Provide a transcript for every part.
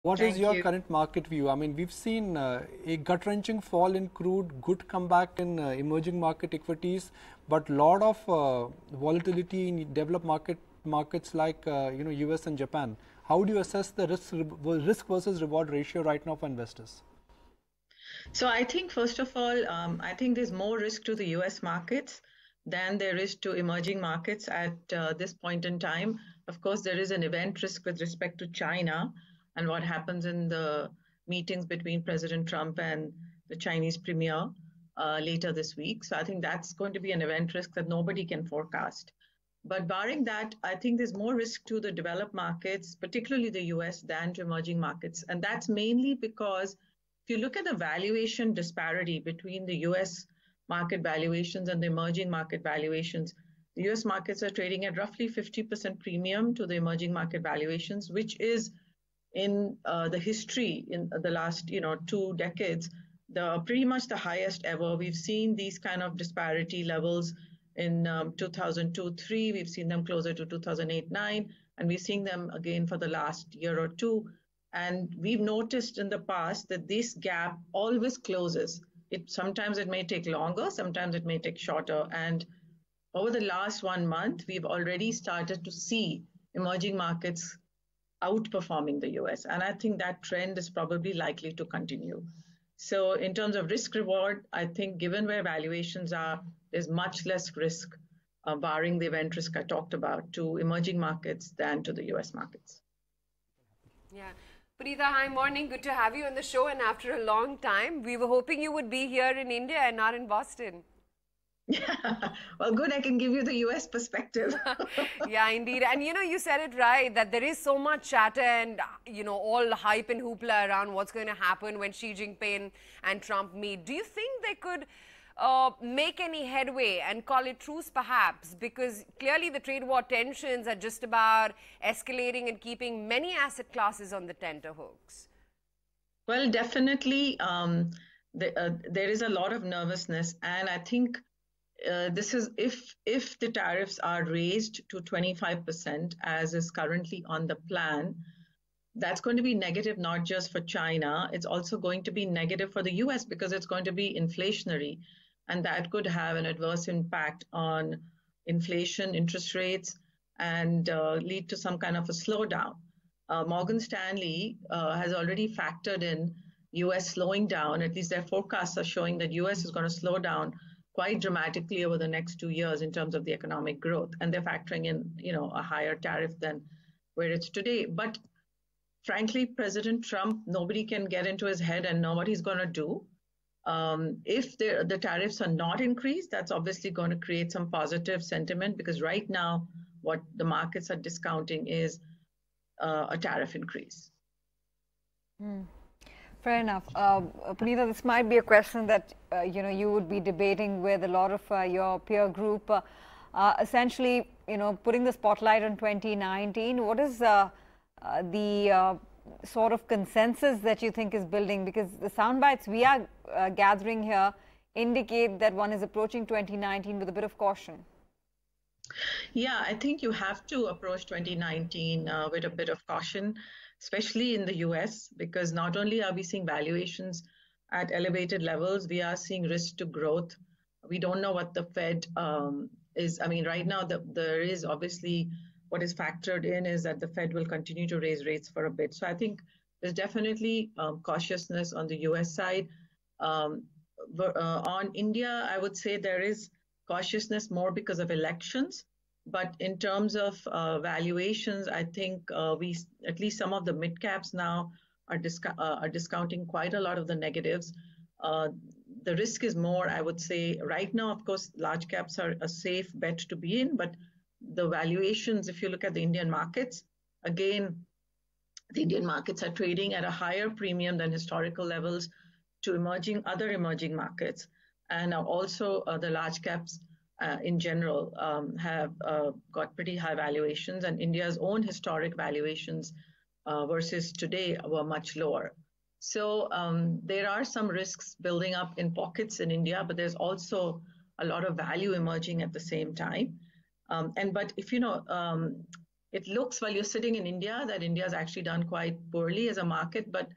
What is Thank your you. current market view? I mean, we've seen a gut-wrenching fall in crude, good comeback in emerging market equities, but lot of volatility in developed markets like US and Japan. How do you assess the risk versus reward ratio right now for investors? So I think, first of all, I think there's more risk to the US markets than there is to emerging markets at this point in time. Of course, there is an event risk with respect to China and what happens in the meetings between President Trump and the Chinese premier later this week. So I think that's going to be an event risk that nobody can forecast. But barring that, I think there's more risk to the developed markets, particularly the US, than to emerging markets. And that's mainly because if you look at the valuation disparity between the US market valuations and the emerging market valuations, the US markets are trading at roughly 50% premium to the emerging market valuations, which is in the history in the last 2 decades, the pretty much the highest ever. We've seen these kind of disparity levels in 2002-3. We've seen them closer to 2008-9, and we're seeing them again for the last year or two. And we've noticed in the past that this gap always closes. Sometimes it may take longer, sometimes it may take shorter. And over the last 1 month, we've already started to see emerging markets outperforming the US. And I think that trend is probably likely to continue. So in terms of risk reward, I think given where valuations are, there's much less risk, barring the event risk I talked about, to emerging markets than to the US markets. Yeah. Punita, hi, morning. Good to have you on the show. And after a long time, we were hoping you would be here in India and not in Boston. Yeah, well, good. I can give you the US perspective. Yeah, indeed. And you said it right, that there is so much chatter and, all hype and hoopla around what's going to happen when Xi Jinping and Trump meet. Do you think they could make any headway and call it truce perhaps? Because clearly the trade war tensions are just about escalating and keeping many asset classes on the tenterhooks. Well, definitely, there is a lot of nervousness, and I think this is if the tariffs are raised to 25%, as is currently on the plan, that's going to be negative not just for China, it's also going to be negative for the US because it's going to be inflationary, and that could have an adverse impact on inflation, interest rates, and lead to some kind of a slowdown. Morgan Stanley has already factored in US slowing down. At least their forecasts are showing that US is going to slow down quite dramatically over the next 2 years in terms of the economic growth. And they're factoring in, a higher tariff than where it's today. But frankly, President Trump, nobody can get into his head and know what he's going to do. If the tariffs are not increased, that's obviously going to create some positive sentiment because right now, what the markets are discounting is a tariff increase. Fair enough. Punita, this might be a question that you would be debating with a lot of your peer group. Essentially, putting the spotlight on 2019, what is the sort of consensus that you think is building? Because the sound bites we are gathering here indicate that one is approaching 2019 with a bit of caution. Yeah, I think you have to approach 2019 with a bit of caution, especially in the US, because not only are we seeing valuations at elevated levels, we are seeing risk to growth. We don't know what the Fed is. I mean, right now, there is obviously what is factored in is that the Fed will continue to raise rates for a bit. So I think there's definitely cautiousness on the US side. On India, I would say there is cautiousness more because of elections. But in terms of valuations, I think at least some of the mid caps now are discounting quite a lot of the negatives. The risk is more, I would say, right now, of course, large caps are a safe bet to be in, but the valuations, if you look at the Indian markets, again, the Indian markets are trading at a higher premium than historical levels to other emerging markets. And also the large caps in general have got pretty high valuations, and India's own historic valuations versus today were much lower. So there are some risks building up in pockets in India, but there's also a lot of value emerging at the same time. But if it looks, while you're sitting in India, that India has actually done quite poorly as a market. But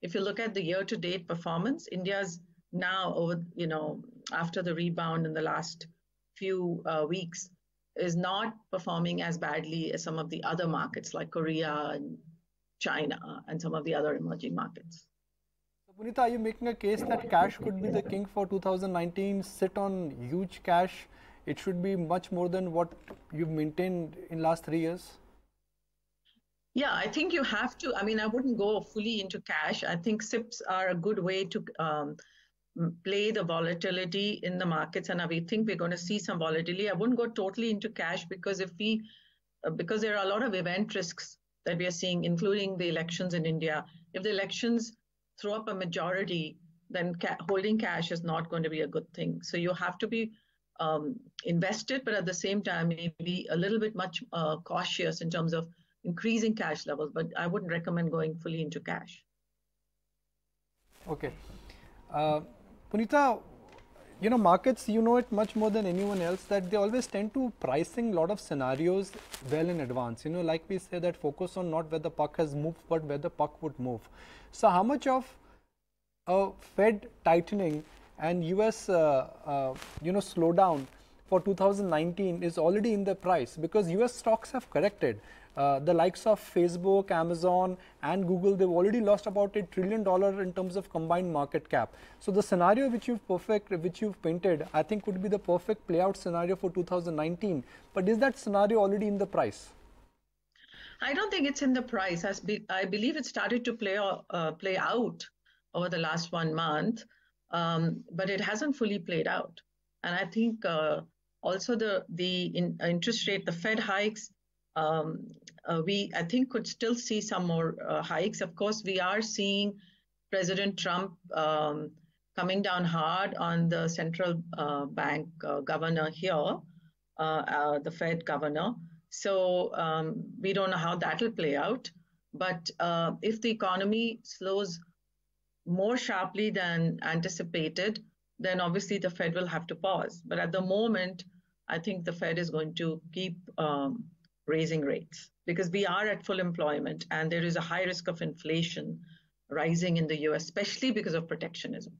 if you look at the year-to-date performance, India's now over, after the rebound in the last few weeks, is not performing as badly as some of the other markets like Korea and China and some of the other emerging markets. So, Punita, are you making a case that cash could be the king for 2019? Sit on huge cash. It should be much more than what you've maintained in last 3 years. Yeah, I think you have to. I mean, I wouldn't go fully into cash. I think SIPs are a good way to play the volatility in the markets, and we think we're going to see some volatility. I wouldn't go totally into cash because because there are a lot of event risks that we are seeing, including the elections in India. If the elections throw up a majority, then holding cash is not going to be a good thing. So you have to be invested, but at the same time, maybe a little bit much cautious in terms of increasing cash levels. But I wouldn't recommend going fully into cash. Okay. Punita, markets, it much more than anyone else that they always tend to pricing a lot of scenarios well in advance. Like we say that focus on not where the puck has moved, but where the puck would move. So how much of a Fed tightening and US, slowdown for 2019 is already in the price? Because US stocks have corrected. The likes of Facebook, Amazon and Google, they've already lost about $1 trillion in terms of combined market cap. So the scenario which you've painted, I think would be the perfect playout scenario for 2019. But is that scenario already in the price? I don't think it's in the price. I believe it started to play out over the last 1 month, but it hasn't fully played out. And I think also the interest rate, the Fed hikes, I think could still see some more hikes. Of course, we are seeing President Trump coming down hard on the central bank governor here, the Fed governor. So we don't know how that will play out. But if the economy slows more sharply than anticipated, then obviously the Fed will have to pause. But at the moment, I think the Fed is going to keep raising rates because we are at full employment and there is a high risk of inflation rising in the US, especially because of protectionism.